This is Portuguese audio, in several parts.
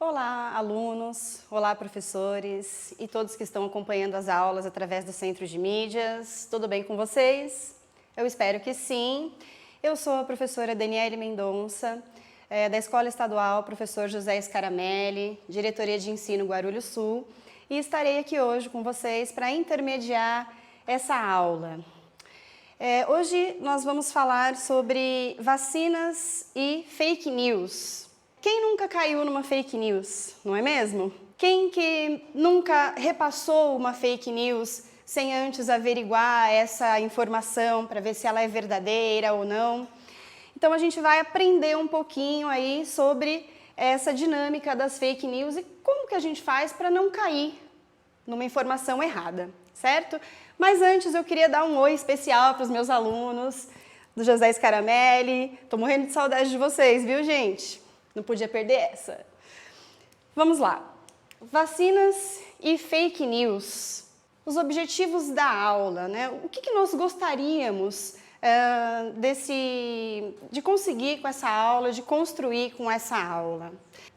Olá, alunos, olá, professores e todos que estão acompanhando as aulas através do Centro de Mídias. Tudo bem com vocês? Eu espero que sim. Eu sou a professora Daniele Mendonça, da Escola Estadual Professor José Scaramelli, Diretoria de Ensino Guarulhos Sul, e estarei aqui hoje com vocês para intermediar essa aula. Hoje nós vamos falar sobre vacinas e fake news. Quem nunca caiu numa fake news, não é mesmo? Quem que nunca repassou uma fake news sem antes averiguar essa informação para ver se ela é verdadeira ou não? Então a gente vai aprender um pouquinho aí sobre essa dinâmica das fake news e como que a gente faz para não cair numa informação errada, certo? Mas antes eu queria dar um oi especial para os meus alunos do José Scaramelli. Tô morrendo de saudade de vocês, viu, gente? Não podia perder essa. Vamos lá. Vacinas e fake news. Os objetivos da aula, né? O que nós gostaríamos de conseguir com essa aula, de construir com essa aula?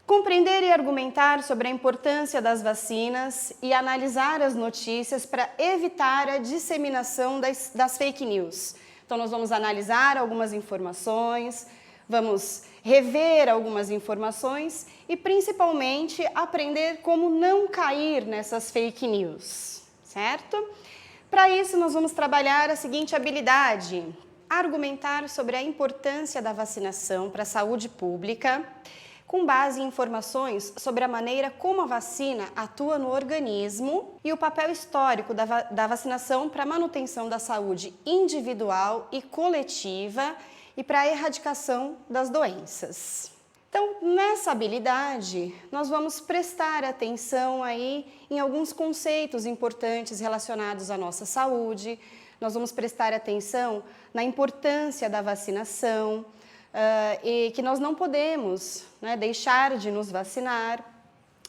Compreender e argumentar sobre a importância das vacinas e analisar as notícias para evitar a disseminação das fake news. Então, nós vamos analisar algumas informações, vamos rever algumas informações e, principalmente, aprender como não cair nessas fake news, certo? Para isso, nós vamos trabalhar a seguinte habilidade: argumentar sobre a importância da vacinação para a saúde pública, com base em informações sobre a maneira como a vacina atua no organismo e o papel histórico da vacinação para a manutenção da saúde individual e coletiva e para a erradicação das doenças. Então, nessa habilidade, nós vamos prestar atenção aí em alguns conceitos importantes relacionados à nossa saúde, nós vamos prestar atenção na importância da vacinação, e que nós não podemos, né, deixar de nos vacinar.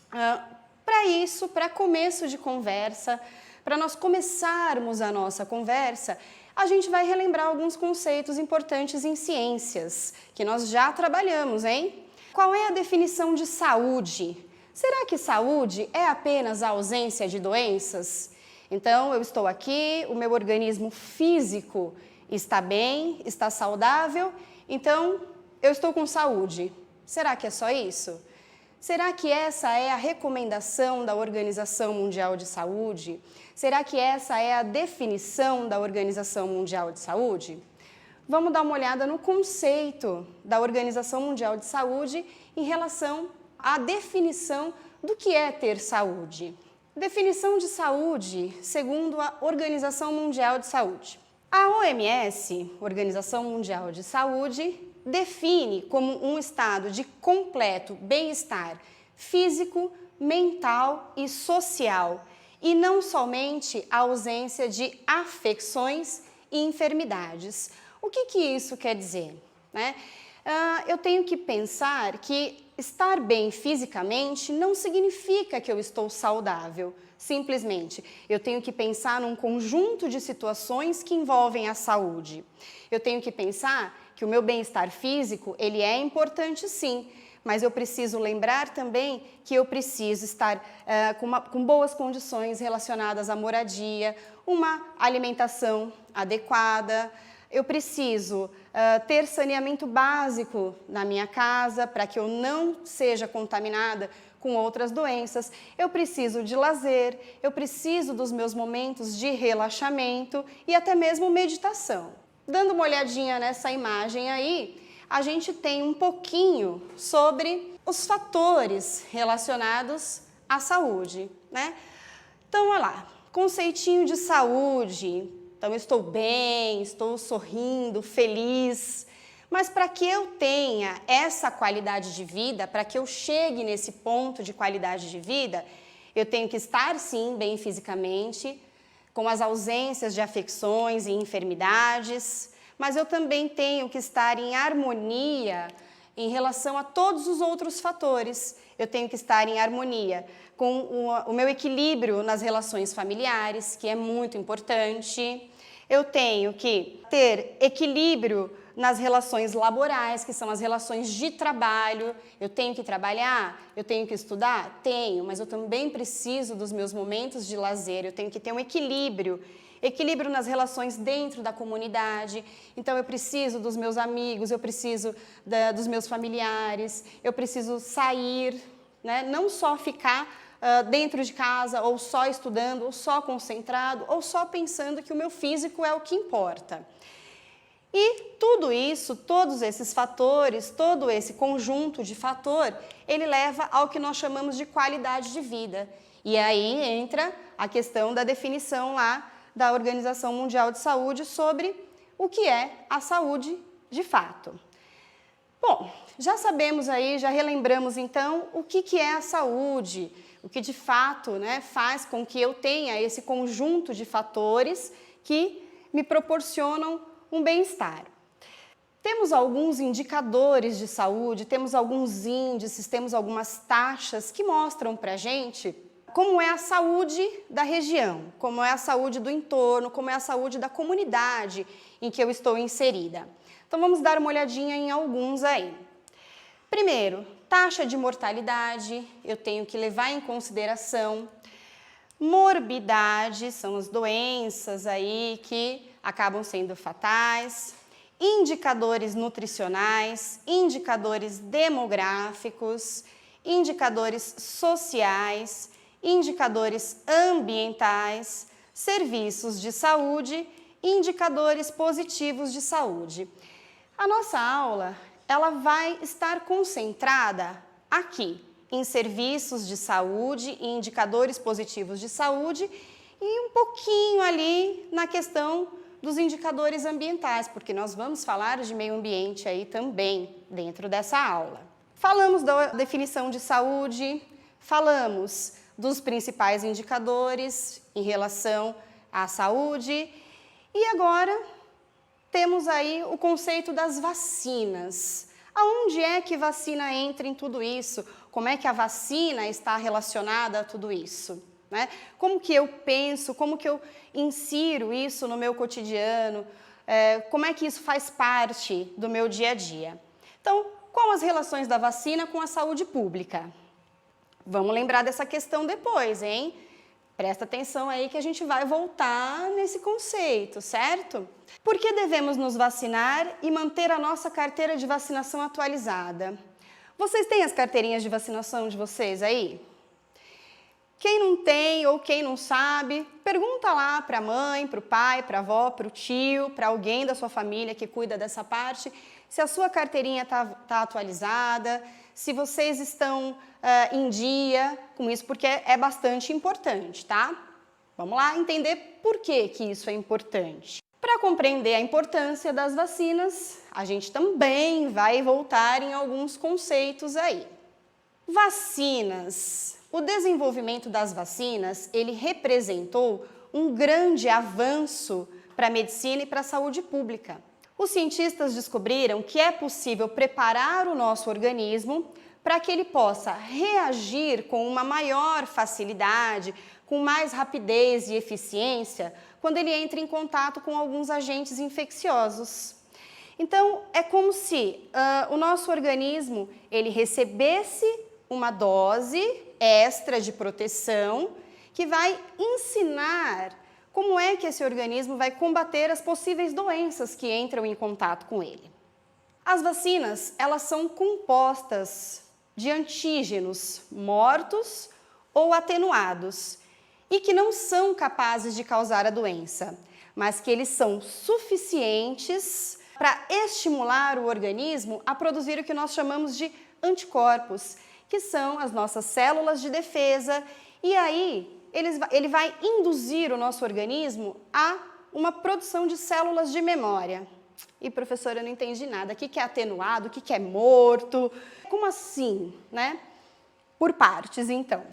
Para isso, para começo de conversa, para nós começarmos a nossa conversa, a gente vai relembrar alguns conceitos importantes em ciências, que nós já trabalhamos, hein? Qual é a definição de saúde? Será que saúde é apenas a ausência de doenças? Então, eu estou aqui, o meu organismo físico está bem, está saudável, então eu estou com saúde. Será que é só isso? Será que essa é a recomendação da Organização Mundial de Saúde? Será que essa é a definição da Organização Mundial de Saúde? Vamos dar uma olhada no conceito da Organização Mundial de Saúde em relação à definição do que é ter saúde. Definição de saúde segundo a Organização Mundial de Saúde. A OMS, Organização Mundial de Saúde, define como um estado de completo bem-estar físico, mental e social, e não somente a ausência de afecções e enfermidades. O que isso quer dizer, né? Eu tenho que pensar que estar bem fisicamente não significa que eu estou saudável. Simplesmente, eu tenho que pensar num conjunto de situações que envolvem a saúde. Eu tenho que pensar que o meu bem-estar físico, ele é importante sim, mas eu preciso lembrar também que eu preciso estar com boas condições relacionadas à moradia, uma alimentação adequada. Eu preciso ter saneamento básico na minha casa para que eu não seja contaminada com outras doenças. Eu preciso de lazer, eu preciso dos meus momentos de relaxamento e até mesmo meditação. Dando uma olhadinha nessa imagem aí, a gente tem um pouquinho sobre os fatores relacionados à saúde, né? Então, olha lá, conceitinho de saúde. Então, eu estou bem, estou sorrindo, feliz. Mas para que eu tenha essa qualidade de vida, para que eu chegue nesse ponto de qualidade de vida, eu tenho que estar, sim, bem fisicamente, com as ausências de afecções e enfermidades, mas eu também tenho que estar em harmonia em relação a todos os outros fatores. Eu tenho que estar em harmonia com o meu equilíbrio nas relações familiares, que é muito importante. Eu tenho que ter equilíbrio nas relações laborais, que são as relações de trabalho. Eu tenho que trabalhar? Eu tenho que estudar? Tenho, mas eu também preciso dos meus momentos de lazer, eu tenho que ter um equilíbrio. Equilíbrio nas relações dentro da comunidade. Então eu preciso dos meus amigos, eu preciso dos meus familiares, eu preciso sair, né? Não só ficar dentro de casa, ou só estudando, ou só concentrado, ou só pensando que o meu físico é o que importa. E tudo isso, todos esses fatores, todo esse conjunto de fator, ele leva ao que nós chamamos de qualidade de vida. E aí entra a questão da definição lá da Organização Mundial de Saúde sobre o que é a saúde de fato. Bom, já sabemos aí, já relembramos então o que é a saúde, o que de fato, né, faz com que eu tenha esse conjunto de fatores que me proporcionam um bem-estar. Temos alguns indicadores de saúde, temos alguns índices, temos algumas taxas que mostram para a gente como é a saúde da região, como é a saúde do entorno, como é a saúde da comunidade em que eu estou inserida. Então vamos dar uma olhadinha em alguns aí. Primeiro, taxa de mortalidade, eu tenho que levar em consideração. Morbidade, são as doenças aí que acabam sendo fatais. Indicadores nutricionais, indicadores demográficos, indicadores sociais, indicadores ambientais, serviços de saúde, indicadores positivos de saúde. A nossa aula, ela vai estar concentrada aqui, em serviços de saúde e indicadores positivos de saúde e um pouquinho ali na questão dos indicadores ambientais, porque nós vamos falar de meio ambiente aí também dentro dessa aula. Falamos da definição de saúde, falamos dos principais indicadores em relação à saúde e agora temos aí o conceito das vacinas. Aonde é que vacina entra em tudo isso? Como é que a vacina está relacionada a tudo isso? Né? Como que eu penso, como que eu insiro isso no meu cotidiano, como é que isso faz parte do meu dia a dia? Então, quais as relações da vacina com a saúde pública? Vamos lembrar dessa questão depois, hein? Presta atenção aí que a gente vai voltar nesse conceito, certo? Por que devemos nos vacinar e manter a nossa carteira de vacinação atualizada? Vocês têm as carteirinhas de vacinação de vocês aí? Quem não tem ou quem não sabe, pergunta lá para a mãe, para o pai, para a avó, para o tio, para alguém da sua família que cuida dessa parte, se a sua carteirinha tá atualizada, se vocês estão em dia com isso, porque é bastante importante, tá? Vamos lá entender por que isso é importante. Para compreender a importância das vacinas, a gente também vai voltar em alguns conceitos aí. Vacinas. O desenvolvimento das vacinas, ele representou um grande avanço para a medicina e para a saúde pública. Os cientistas descobriram que é possível preparar o nosso organismo para que ele possa reagir com uma maior facilidade, com mais rapidez e eficiência, quando ele entra em contato com alguns agentes infecciosos. Então, é como se o nosso organismo ele recebesse uma dose extra de proteção que vai ensinar como é que esse organismo vai combater as possíveis doenças que entram em contato com ele. As vacinas, elas são compostas de antígenos mortos ou atenuados e que não são capazes de causar a doença, mas que eles são suficientes para estimular o organismo a produzir o que nós chamamos de anticorpos, que são as nossas células de defesa, e aí ele vai induzir o nosso organismo a uma produção de células de memória. E professora, eu não entendi nada, o que é atenuado, o que é morto, como assim, né? Por partes, então.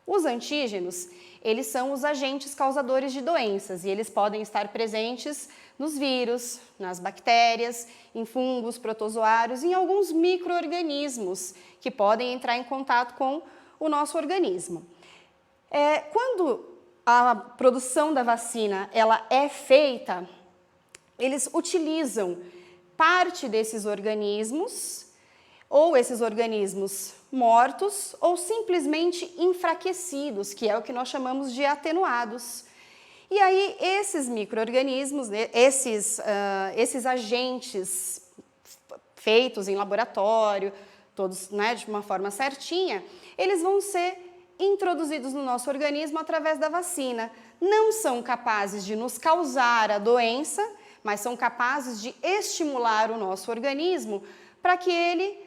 Os antígenos, eles são os agentes causadores de doenças e eles podem estar presentes nos vírus, nas bactérias, em fungos, protozoários, em alguns micro-organismos que podem entrar em contato com o nosso organismo. Quando a produção da vacina ela é feita, eles utilizam parte desses organismos, ou esses organismos mortos, ou simplesmente enfraquecidos, que é o que nós chamamos de atenuados. E aí esses micro-organismos, esses agentes feitos em laboratório, todos, né, de uma forma certinha, eles vão ser introduzidos no nosso organismo através da vacina. Não são capazes de nos causar a doença, mas são capazes de estimular o nosso organismo para que ele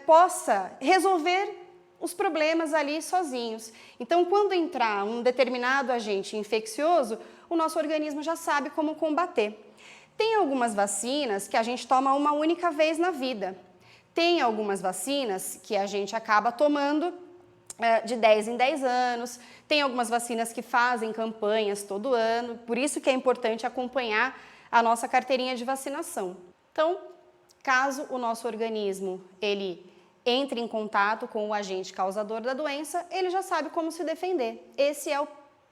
possa resolver os problemas ali sozinhos. Então, quando entrar um determinado agente infeccioso, o nosso organismo já sabe como combater. Tem algumas vacinas que a gente toma uma única vez na vida. Tem algumas vacinas que a gente acaba tomando de 10 em 10 anos. Tem algumas vacinas que fazem campanhas todo ano, por isso que é importante acompanhar a nossa carteirinha de vacinação. Então, caso o nosso organismo ele entre em contato com o agente causador da doença, ele já sabe como se defender. Esse é o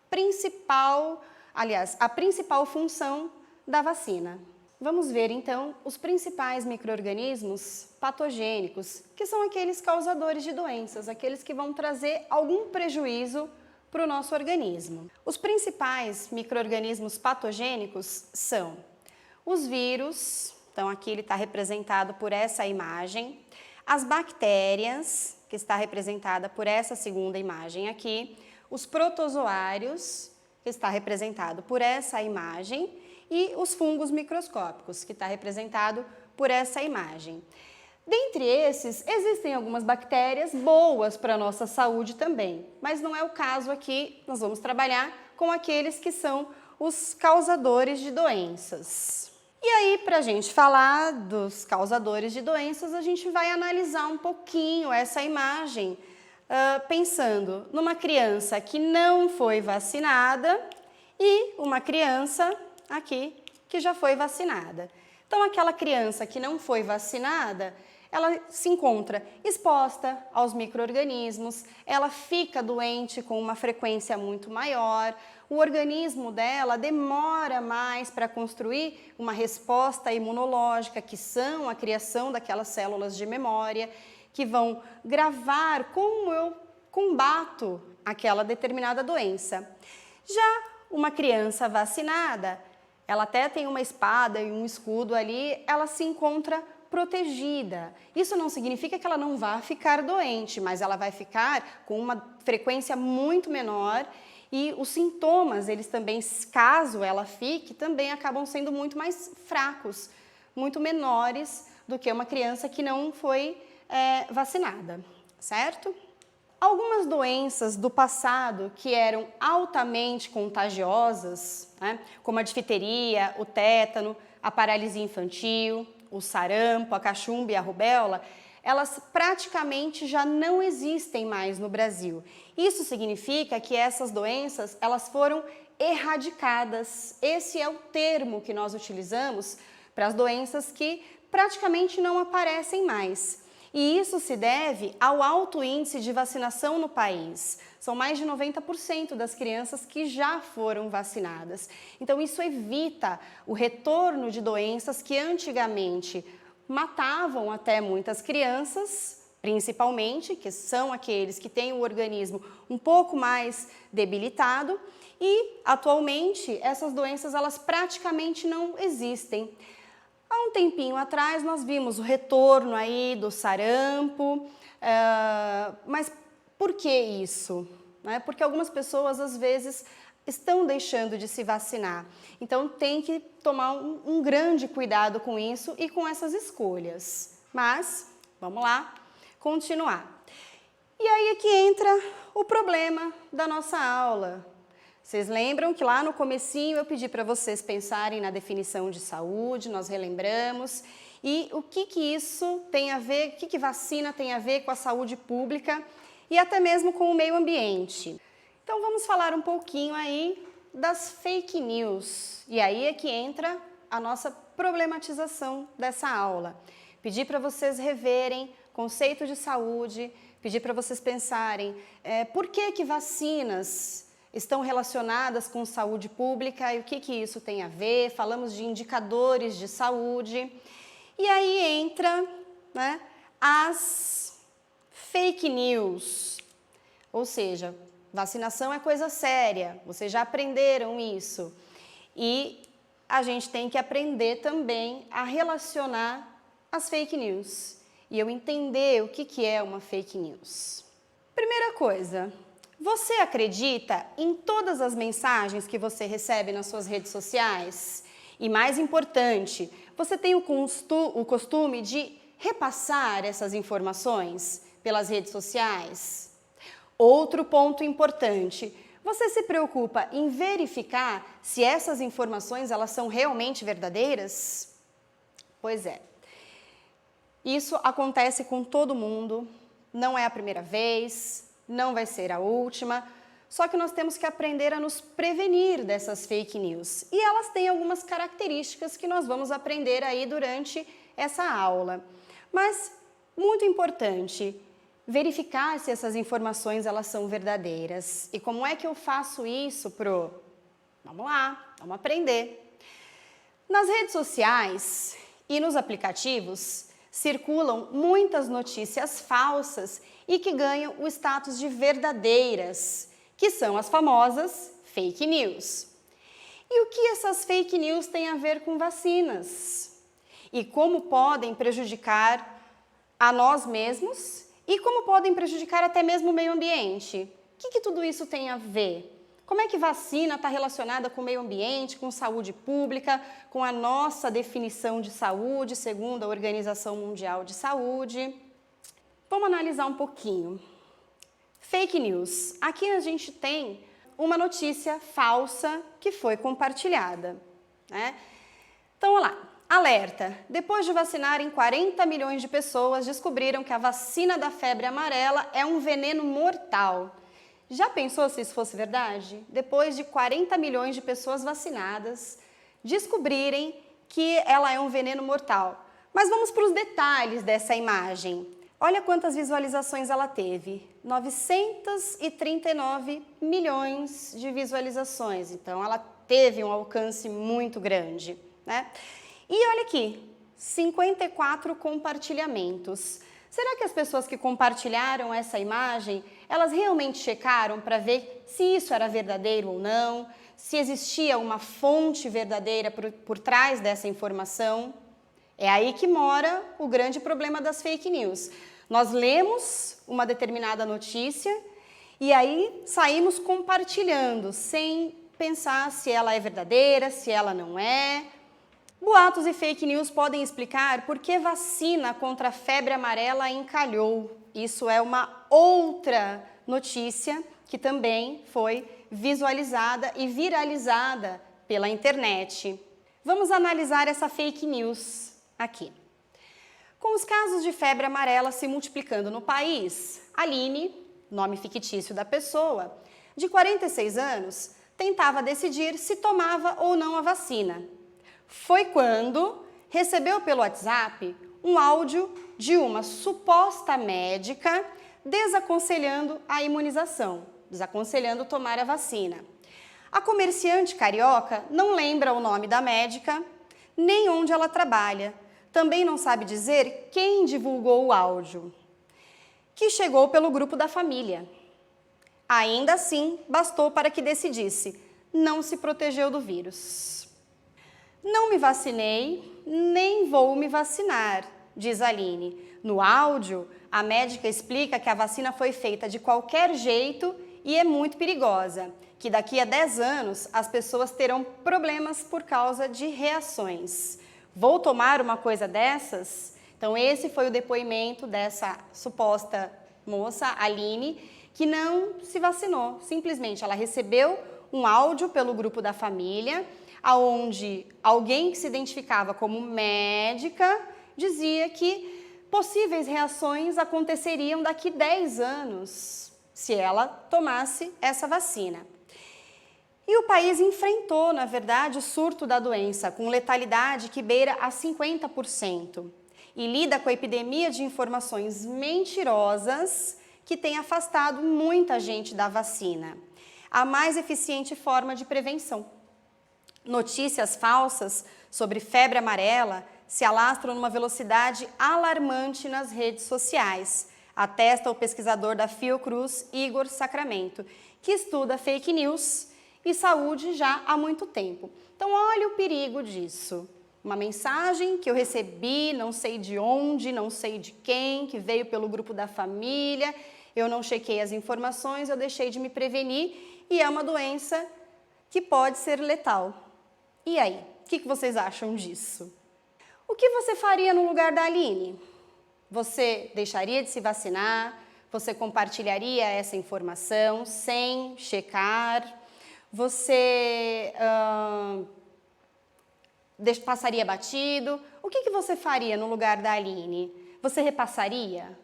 principal, aliás, a principal função da vacina. Vamos ver então os principais micro-organismos patogênicos, que são aqueles causadores de doenças, aqueles que vão trazer algum prejuízo para o nosso organismo. Os principais micro-organismos patogênicos são os vírus, então aqui ele está representado por essa imagem, as bactérias, que está representada por essa segunda imagem aqui, os protozoários, que está representado por essa imagem, e os fungos microscópicos, que está representado por essa imagem. Dentre esses, existem algumas bactérias boas para a nossa saúde também, mas não é o caso aqui, nós vamos trabalhar com aqueles que são os causadores de doenças. E aí, para a gente falar dos causadores de doenças, a gente vai analisar um pouquinho essa imagem, pensando numa criança que não foi vacinada e uma criança aqui que já foi vacinada. Então, aquela criança que não foi vacinada, ela se encontra exposta aos micro-organismos, ela fica doente com uma frequência muito maior, o organismo dela demora mais para construir uma resposta imunológica, que são a criação daquelas células de memória, que vão gravar como eu combato aquela determinada doença. Já uma criança vacinada, ela até tem uma espada e um escudo ali, ela se encontra protegida. Isso não significa que ela não vá ficar doente, mas ela vai ficar com uma frequência muito menor e os sintomas, eles também, caso ela fique, também acabam sendo muito mais fracos, muito menores do que uma criança que não foi vacinada, certo? Algumas doenças do passado que eram altamente contagiosas, né, como a difteria, o tétano, a paralisia infantil, o sarampo, a cachumba e a rubéola, elas praticamente já não existem mais no Brasil. Isso significa que essas doenças, elas foram erradicadas. Esse é o termo que nós utilizamos para as doenças que praticamente não aparecem mais. E isso se deve ao alto índice de vacinação no país. São mais de 90% das crianças que já foram vacinadas. Então, isso evita o retorno de doenças que antigamente matavam até muitas crianças, principalmente, que são aqueles que têm o organismo um pouco mais debilitado. E, atualmente, essas doenças elas praticamente não existem. Há um tempinho atrás nós vimos o retorno aí do sarampo, mas por que isso? Porque algumas pessoas às vezes estão deixando de se vacinar, então tem que tomar um grande cuidado com isso e com essas escolhas. Mas, vamos lá, continuar. E aí é que entra o problema da nossa aula. Vocês lembram que lá no comecinho eu pedi para vocês pensarem na definição de saúde, nós relembramos, e o que isso tem a ver, o que vacina tem a ver com a saúde pública e até mesmo com o meio ambiente. Então vamos falar um pouquinho aí das fake news, e aí é que entra a nossa problematização dessa aula. Pedi para vocês reverem conceito de saúde, pedi para vocês pensarem por que vacinas estão relacionadas com saúde pública e o que isso tem a ver, falamos de indicadores de saúde. E aí entra, né, as fake news, ou seja, vacinação é coisa séria, vocês já aprenderam isso. E a gente tem que aprender também a relacionar as fake news e eu entender o que é uma fake news. Primeira coisa, você acredita em todas as mensagens que você recebe nas suas redes sociais? E mais importante, você tem o costume de repassar essas informações pelas redes sociais? Outro ponto importante, você se preocupa em verificar se essas informações elas são realmente verdadeiras? Pois é. Isso acontece com todo mundo, não é a primeira vez, não vai ser a última, só que nós temos que aprender a nos prevenir dessas fake news. E elas têm algumas características que nós vamos aprender aí durante essa aula. Mas, muito importante, verificar se essas informações elas são verdadeiras. E como é que eu faço isso, Pro? Vamos lá, vamos aprender. Nas redes sociais e nos aplicativos circulam muitas notícias falsas e que ganham o status de verdadeiras, que são as famosas fake news. E o que essas fake news têm a ver com vacinas? E como podem prejudicar a nós mesmos e como podem prejudicar até mesmo o meio ambiente? O que tudo isso tem a ver? Como é que vacina está relacionada com o meio ambiente, com saúde pública, com a nossa definição de saúde, segundo a Organização Mundial de Saúde? Vamos analisar um pouquinho. Fake news. Aqui a gente tem uma notícia falsa que foi compartilhada, né? Então, olha lá. Alerta! Depois de vacinarem 40 milhões de pessoas, descobriram que a vacina da febre amarela é um veneno mortal. Já pensou se isso fosse verdade? Depois de 40 milhões de pessoas vacinadas, descobrirem que ela é um veneno mortal. Mas vamos para os detalhes dessa imagem. Olha quantas visualizações ela teve. 939 milhões de visualizações. Então, ela teve um alcance muito grande, né? E olha aqui, 54 compartilhamentos. Será que as pessoas que compartilharam essa imagem, elas realmente checaram para ver se isso era verdadeiro ou não? Se existia uma fonte verdadeira por trás dessa informação? É aí que mora o grande problema das fake news. Nós lemos uma determinada notícia e aí saímos compartilhando, sem pensar se ela é verdadeira, se ela não é. Boatos e fake news podem explicar por que vacina contra a febre amarela encalhou. Isso é uma outra notícia que também foi visualizada e viralizada pela internet. Vamos analisar essa fake news aqui. Com os casos de febre amarela se multiplicando no país, Aline, nome fictício da pessoa, de 46 anos, tentava decidir se tomava ou não a vacina. Foi quando recebeu pelo WhatsApp um áudio de uma suposta médica desaconselhando a imunização, desaconselhando tomar a vacina. A comerciante carioca não lembra o nome da médica, nem onde ela trabalha. Também não sabe dizer quem divulgou o áudio, que chegou pelo grupo da família. Ainda assim, bastou para que decidisse, não se protegeu do vírus. Não me vacinei, nem vou me vacinar, diz Aline. No áudio, a médica explica que a vacina foi feita de qualquer jeito e é muito perigosa, que daqui a 10 anos as pessoas terão problemas por causa de reações. Vou tomar uma coisa dessas? Então esse foi o depoimento dessa suposta moça, Aline, que não se vacinou. Simplesmente ela recebeu um áudio pelo grupo da família, onde alguém que se identificava como médica dizia que possíveis reações aconteceriam daqui 10 anos se ela tomasse essa vacina. E o país enfrentou, na verdade, o surto da doença, com letalidade que beira a 50%, e lida com a epidemia de informações mentirosas que tem afastado muita gente da vacina. a mais eficiente forma de prevenção. Notícias falsas sobre febre amarela se alastram numa velocidade alarmante nas redes sociais, atesta o pesquisador da Fiocruz, Igor Sacramento, que estuda fake news e saúde já há muito tempo. Então, olha o perigo disso. Uma mensagem que eu recebi, não sei de onde, não sei de quem, que veio pelo grupo da família, eu não chequei as informações, eu deixei de me prevenir e é uma doença que pode ser letal. E aí, o que vocês acham disso? O que você faria no lugar da Aline? Você deixaria de se vacinar? Você compartilharia essa informação sem checar? Você passaria batido? O que você faria no lugar da Aline? Você repassaria?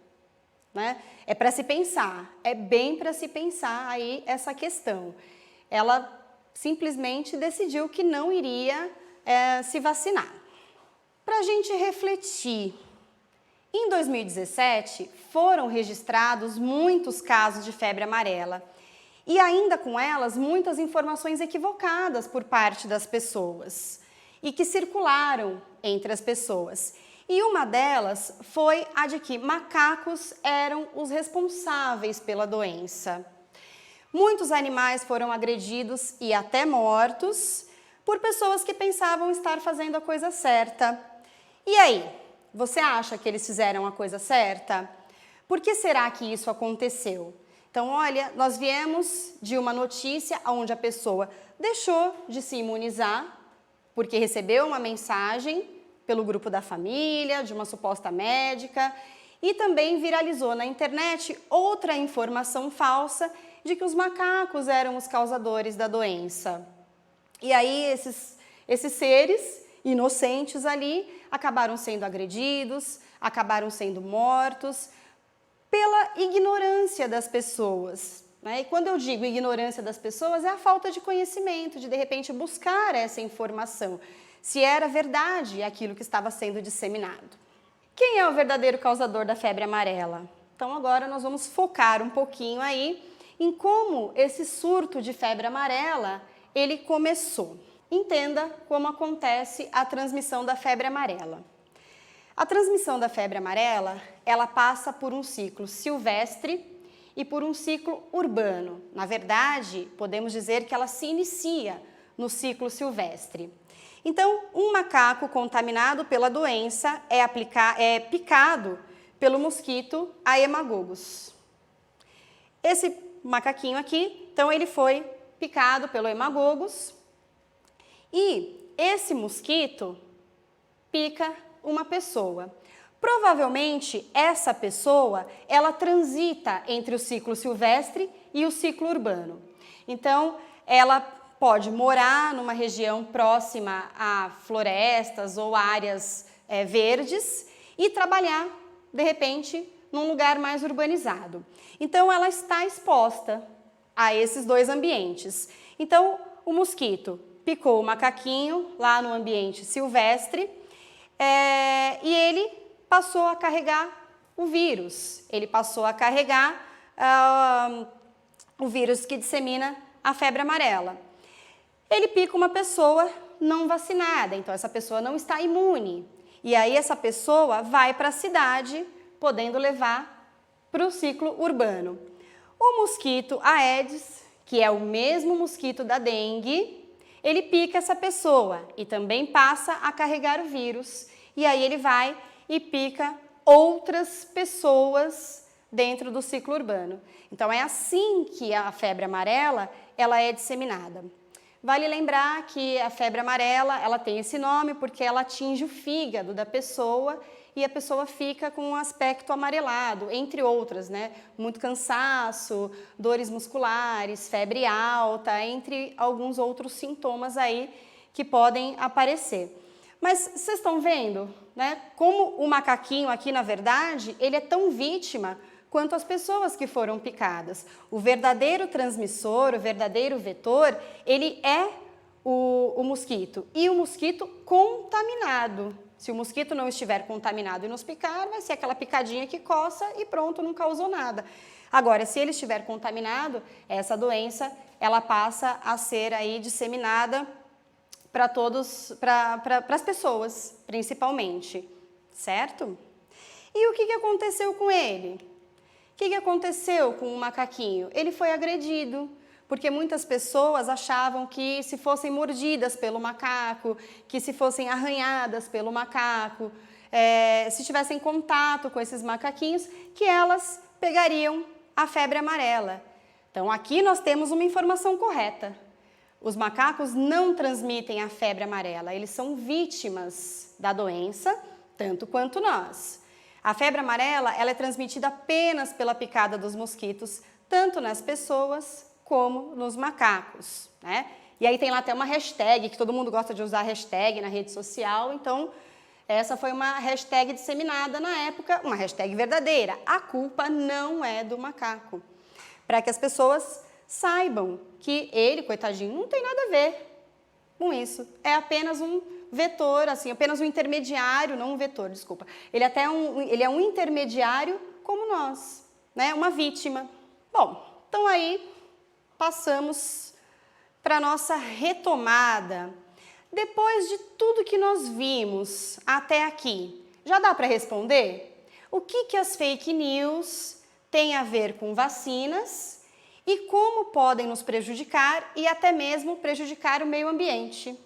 Né? É para se pensar, é bem para se pensar aí essa questão. Ela simplesmente decidiu que não iria se vacinar. Para a gente refletir, em 2017 foram registrados muitos casos de febre amarela e ainda com elas muitas informações equivocadas por parte das pessoas e que circularam entre as pessoas. E uma delas foi a de que macacos eram os responsáveis pela doença. Muitos animais foram agredidos e até mortos por pessoas que pensavam estar fazendo a coisa certa. E aí, você acha que eles fizeram a coisa certa? Por que será que isso aconteceu? Então, olha, nós viemos de uma notícia onde a pessoa deixou de se imunizar porque recebeu uma mensagem pelo grupo da família, de uma suposta médica, e também viralizou na internet outra informação falsa de que os macacos eram os causadores da doença. E aí esses seres inocentes ali acabaram sendo agredidos, acabaram sendo mortos pela ignorância das pessoas. Né? E quando eu digo ignorância das pessoas, é a falta de conhecimento, de repente buscar essa informação, se era verdade aquilo que estava sendo disseminado. Quem é o verdadeiro causador da febre amarela? Então agora nós vamos focar um pouquinho aí em como esse surto de febre amarela ele começou. Entenda como acontece a transmissão da febre amarela. A transmissão da febre amarela, ela passa por um ciclo silvestre e por um ciclo urbano. Na verdade, podemos dizer que ela se inicia no ciclo silvestre. Então, um macaco contaminado pela doença é picado pelo mosquito Haemococcus. Esse macaquinho aqui, então ele foi picado pelo Haemococcus e esse mosquito pica uma pessoa. Provavelmente essa pessoa, ela transita entre o ciclo silvestre e o ciclo urbano. Então, ela pode morar numa região próxima a florestas ou áreas verdes e trabalhar, de repente, num lugar mais urbanizado. Então, ela está exposta a esses dois ambientes. Então, o mosquito picou o macaquinho lá no ambiente silvestre e ele passou a carregar o vírus. Ele passou a carregar o vírus que dissemina a febre amarela. Ele pica uma pessoa não vacinada, então essa pessoa não está imune. E aí essa pessoa vai para a cidade, podendo levar para o ciclo urbano. O mosquito Aedes, que é o mesmo mosquito da dengue, ele pica essa pessoa e também passa a carregar o vírus. E aí ele vai e pica outras pessoas dentro do ciclo urbano. Então é assim que a febre amarela ela é disseminada. Vale lembrar que a febre amarela ela tem esse nome porque ela atinge o fígado da pessoa e a pessoa fica com um aspecto amarelado, entre outras, né? Muito cansaço, dores musculares, febre alta, entre alguns outros sintomas aí que podem aparecer. Mas vocês estão vendo, né? Como o macaquinho aqui, na verdade, ele é tão vítima quanto as pessoas que foram picadas. O verdadeiro transmissor, o verdadeiro vetor, ele é o mosquito. E o mosquito contaminado. Se o mosquito não estiver contaminado e nos picar, vai ser aquela picadinha que coça e pronto, não causou nada. Agora, se ele estiver contaminado, essa doença, ela passa a ser aí disseminada para as pessoas, principalmente, certo? E o que aconteceu com ele? O que aconteceu com o macaquinho? Ele foi agredido, porque muitas pessoas achavam que se fossem mordidas pelo macaco, que se fossem arranhadas pelo macaco, se tivessem contato com esses macaquinhos, que elas pegariam a febre amarela. Então, aqui nós temos uma informação correta. Os macacos não transmitem a febre amarela, eles são vítimas da doença, tanto quanto nós. A febre amarela, ela é transmitida apenas pela picada dos mosquitos, tanto nas pessoas como nos macacos, né? E aí tem lá até uma hashtag, que todo mundo gosta de usar hashtag na rede social, então essa foi uma hashtag disseminada na época, uma hashtag verdadeira. A culpa não é do macaco, para que as pessoas saibam que ele, coitadinho, não tem nada a ver com isso. É apenas um vetor, assim, apenas um intermediário, não um vetor, desculpa. Ele é um intermediário como nós, né? Uma vítima. Bom, então aí passamos para a nossa retomada. Depois de tudo que nós vimos até aqui, já dá para responder? O que as fake news têm a ver com vacinas e como podem nos prejudicar e até mesmo prejudicar o meio ambiente?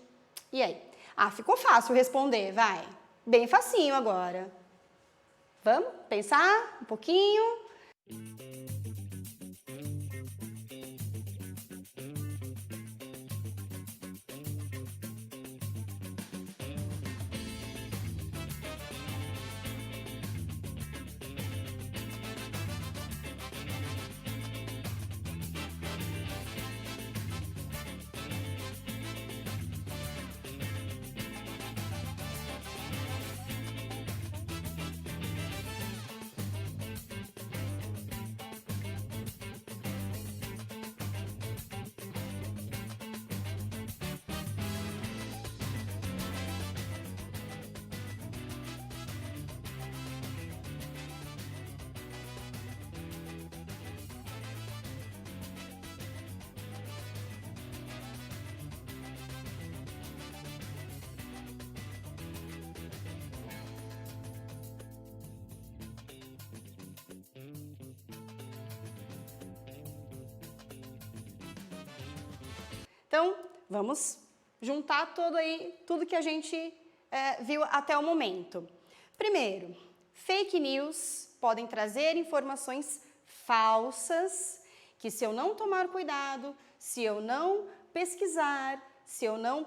E aí? Ah, ficou fácil responder, vai. Bem facinho agora. Vamos pensar um pouquinho? Então, vamos juntar tudo que a gente viu até o momento. Primeiro, fake news podem trazer informações falsas que, se eu não tomar cuidado, se eu não pesquisar, se eu não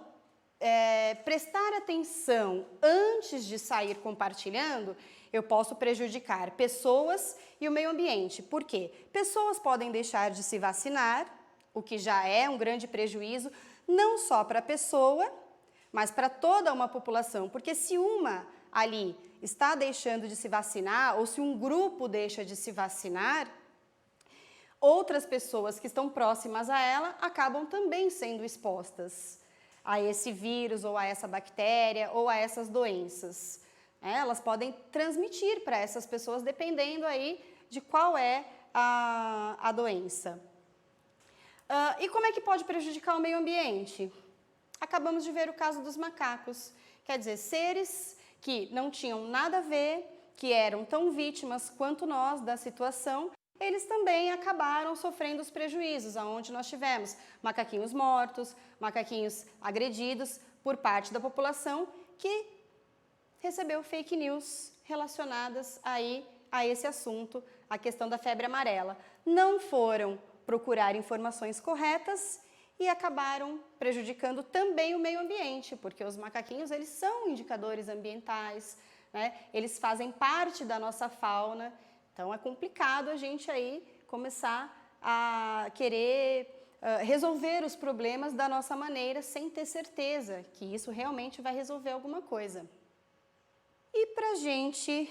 prestar atenção antes de sair compartilhando, eu posso prejudicar pessoas e o meio ambiente. Por quê? Pessoas podem deixar de se vacinar, o que já é um grande prejuízo, não só para a pessoa, mas para toda uma população. Porque se uma ali está deixando de se vacinar, ou se um grupo deixa de se vacinar, outras pessoas que estão próximas a ela acabam também sendo expostas a esse vírus, ou a essa bactéria, ou a essas doenças. Elas podem transmitir para essas pessoas, dependendo aí de qual é a doença. E como é que pode prejudicar o meio ambiente? Acabamos de ver o caso dos macacos. Quer dizer, seres que não tinham nada a ver, que eram tão vítimas quanto nós da situação, eles também acabaram sofrendo os prejuízos, aonde nós tivemos macaquinhos mortos, macaquinhos agredidos por parte da população que recebeu fake news relacionadas aí a esse assunto, a questão da febre amarela. Não foram procurar informações corretas e acabaram prejudicando também o meio ambiente, porque os macaquinhos, eles são indicadores ambientais, né? Eles fazem parte da nossa fauna, então é complicado a gente aí começar a querer resolver os problemas da nossa maneira sem ter certeza que isso realmente vai resolver alguma coisa. E para a gente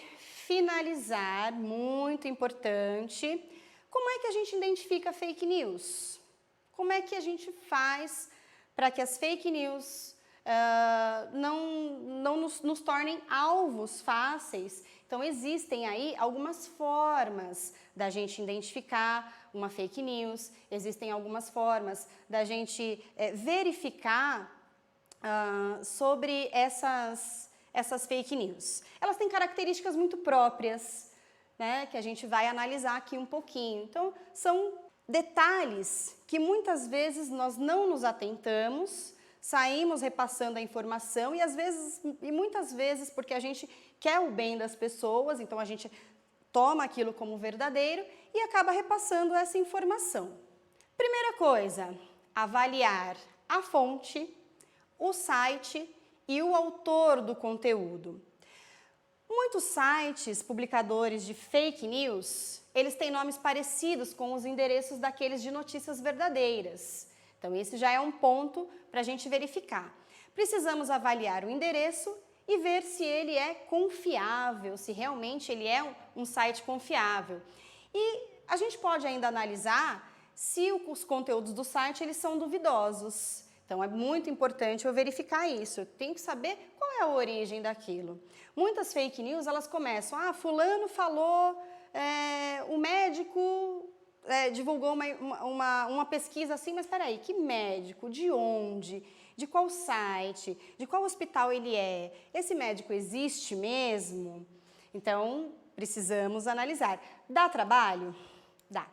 finalizar, muito importante, como é que a gente identifica fake news? Como é que a gente faz para que as fake news não nos tornem alvos fáceis. Então, existem aí algumas formas da gente identificar uma fake news, existem algumas formas da gente verificar sobre essas fake news. Elas têm características muito próprias, né, que a gente vai analisar aqui um pouquinho. Então, são detalhes que muitas vezes nós não nos atentamos, saímos repassando a informação e muitas vezes porque a gente quer o bem das pessoas, então a gente toma aquilo como verdadeiro e acaba repassando essa informação. Primeira coisa, avaliar a fonte, o site e o autor do conteúdo. Muitos sites publicadores de fake news, eles têm nomes parecidos com os endereços daqueles de notícias verdadeiras. Então, esse já é um ponto para a gente verificar. Precisamos avaliar o endereço e ver se ele é confiável, se realmente ele é um site confiável. E a gente pode ainda analisar se os conteúdos do site eles são duvidosos. Então, é muito importante eu verificar isso. Eu tenho que saber qual é a origem daquilo. Muitas fake news, elas começam, fulano falou, o médico divulgou uma pesquisa assim, mas espera aí, que médico? De onde? De qual site? De qual hospital ele é? Esse médico existe mesmo? Então, precisamos analisar. Dá trabalho? Dá.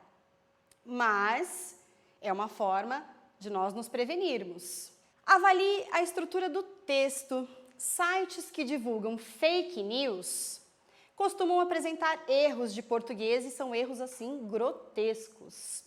Mas é uma forma de nós nos prevenirmos. Avalie a estrutura do texto. Sites que divulgam fake news costumam apresentar erros de português e são erros assim grotescos.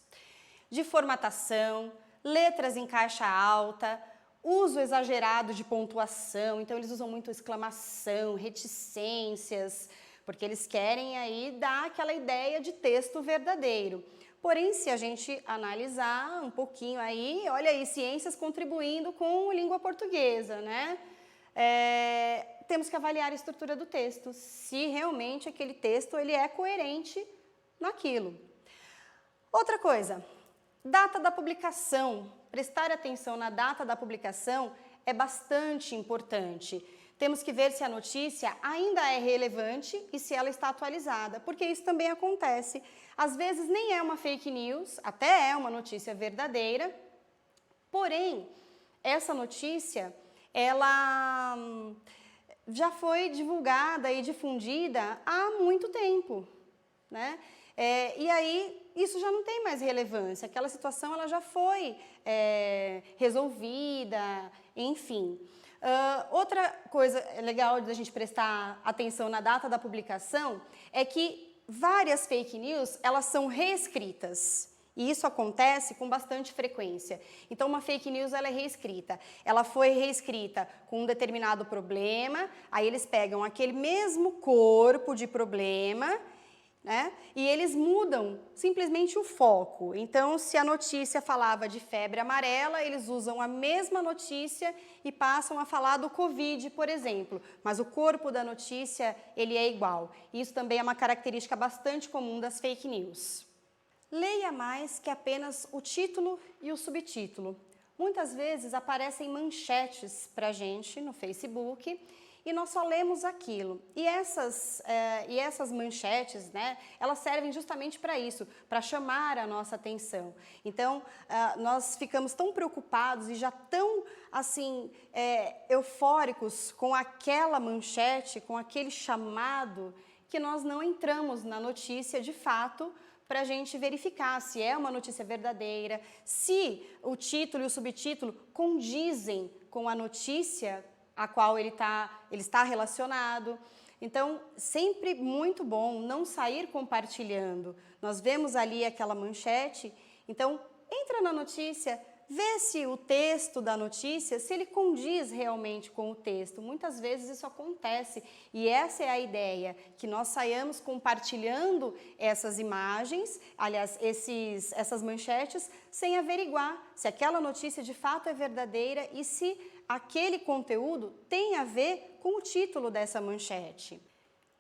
De formatação, letras em caixa alta, uso exagerado de pontuação, então eles usam muito exclamação, reticências, porque eles querem aí dar aquela ideia de texto verdadeiro. Porém, se a gente analisar um pouquinho aí, olha aí, ciências contribuindo com a língua portuguesa, né? Temos que avaliar a estrutura do texto, se realmente aquele texto ele é coerente naquilo. Outra coisa, data da publicação. Prestar atenção na data da publicação é bastante importante. Temos que ver se a notícia ainda é relevante e se ela está atualizada, porque isso também acontece. Às vezes nem é uma fake news, até é uma notícia verdadeira, porém, essa notícia, ela já foi divulgada e difundida há muito tempo, né? E aí, isso já não tem mais relevância, aquela situação ela já foi resolvida, enfim. Outra coisa legal de a gente prestar atenção na data da publicação é que várias fake news, elas são reescritas. E isso acontece com bastante frequência. Então, uma fake news ela é reescrita. Ela foi reescrita com um determinado problema, aí eles pegam aquele mesmo corpo de problema, né? E eles mudam simplesmente o foco. Então, se a notícia falava de febre amarela, eles usam a mesma notícia e passam a falar do Covid, por exemplo. Mas o corpo da notícia, ele é igual. Isso também é uma característica bastante comum das fake news. Leia mais que apenas o título e o subtítulo. Muitas vezes aparecem manchetes para a gente no Facebook e nós só lemos aquilo. E essas manchetes, né, elas servem justamente para isso, para chamar a nossa atenção. Então, nós ficamos tão preocupados e já tão, assim, eufóricos com aquela manchete, com aquele chamado, que nós não entramos na notícia de fato, para a gente verificar se é uma notícia verdadeira, se o título e o subtítulo condizem com a notícia a qual ele está relacionado. Então, sempre muito bom não sair compartilhando. Nós vemos ali aquela manchete, então entra na notícia, vê se o texto da notícia, se ele condiz realmente com o texto. Muitas vezes isso acontece e essa é a ideia, que nós saiamos compartilhando essas imagens, aliás, essas manchetes, sem averiguar se aquela notícia de fato é verdadeira e se aquele conteúdo tem a ver com o título dessa manchete.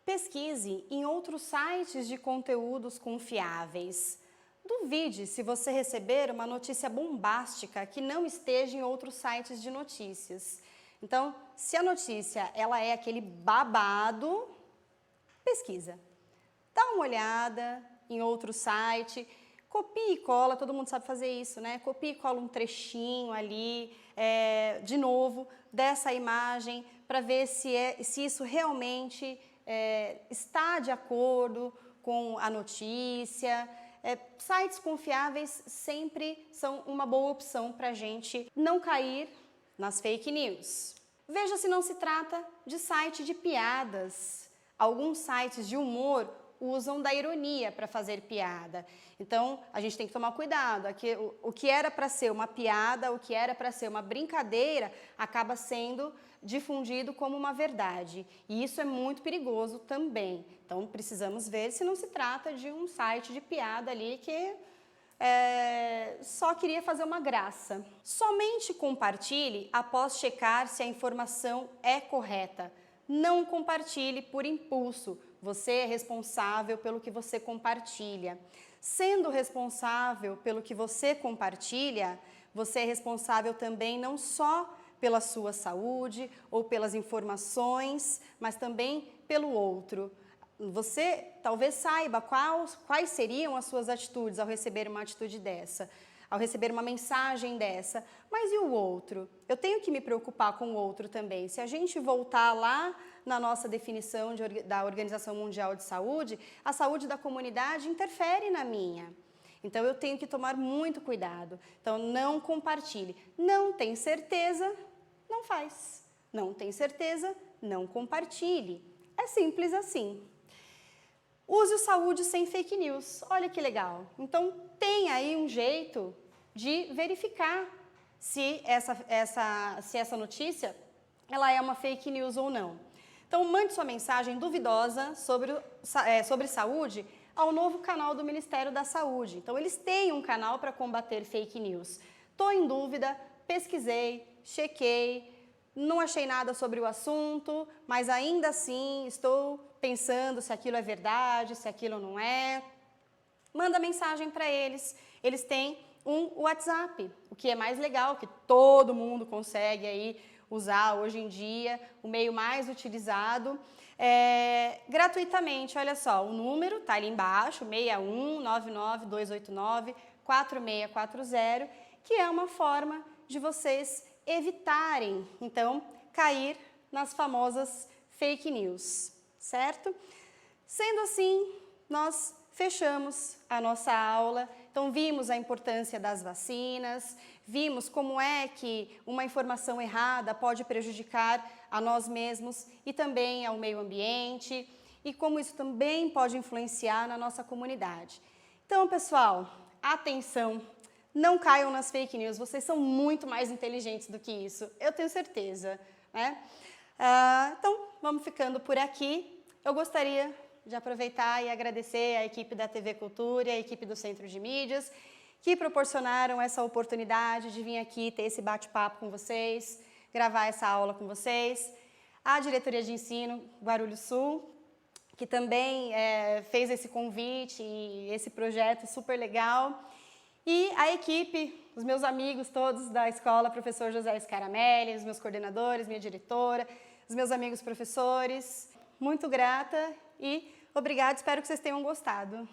Pesquise em outros sites de conteúdos confiáveis. Duvide se você receber uma notícia bombástica que não esteja em outros sites de notícias. Então, se a notícia ela é aquele babado, pesquisa. Dá uma olhada em outro site, copia e cola, todo mundo sabe fazer isso, né? Copia e cola um trechinho ali, de novo, dessa imagem, para ver se isso realmente está de acordo com a notícia. Sites confiáveis sempre são uma boa opção para a gente não cair nas fake news. Veja se não se trata de site de piadas. Alguns sites de humor usam da ironia para fazer piada. Então, a gente tem que tomar cuidado. Aqui, o que era para ser uma piada, o que era para ser uma brincadeira, acaba sendo difundido como uma verdade. E isso é muito perigoso também. Então, precisamos ver se não se trata de um site de piada ali que só queria fazer uma graça. Somente compartilhe após checar se a informação é correta. Não compartilhe por impulso. Você é responsável pelo que você compartilha. Sendo responsável pelo que você compartilha, você é responsável também não só pela sua saúde ou pelas informações, mas também pelo outro. Você talvez saiba quais seriam as suas atitudes ao receber uma atitude dessa, ao receber uma mensagem dessa, mas e o outro? Eu tenho que me preocupar com o outro também. Se a gente voltar lá na nossa definição da Organização Mundial de Saúde, a saúde da comunidade interfere na minha. Então eu tenho que tomar muito cuidado. Então não compartilhe. Não tem certeza, não faz. Não tem certeza, não compartilhe. É simples assim. Use o Saúde sem fake news. Olha que legal. Então, tem aí um jeito de verificar se essa notícia ela é uma fake news ou não. Então, mande sua mensagem duvidosa sobre saúde ao novo canal do Ministério da Saúde. Então, eles têm um canal para combater fake news. Estou em dúvida, pesquisei, chequei, não achei nada sobre o assunto, mas ainda assim estou pensando se aquilo é verdade, se aquilo não é. Manda mensagem para eles. Eles têm um WhatsApp, o que é mais legal, que todo mundo consegue aí usar hoje em dia, o meio mais utilizado, gratuitamente. Olha só, o número está ali embaixo, 61 99 289 4640, que é uma forma de vocês evitarem, então, cair nas famosas fake news, certo? Sendo assim, nós fechamos a nossa aula. Então, vimos a importância das vacinas, vimos como é que uma informação errada pode prejudicar a nós mesmos e também ao meio ambiente, e como isso também pode influenciar na nossa comunidade. Então, pessoal, atenção! Não caiam nas fake news, vocês são muito mais inteligentes do que isso, eu tenho certeza, né? Então, vamos ficando por aqui. Eu gostaria de aproveitar e agradecer a equipe da TV Cultura e a equipe do Centro de Mídias, que proporcionaram essa oportunidade de vir aqui ter esse bate-papo com vocês, gravar essa aula com vocês. A Diretoria de Ensino Guarulhos Sul, que também fez esse convite e esse projeto super legal. E a equipe, os meus amigos todos da escola, professor José Scaramelli, os meus coordenadores, minha diretora, os meus amigos professores. Muito grata e obrigada, espero que vocês tenham gostado.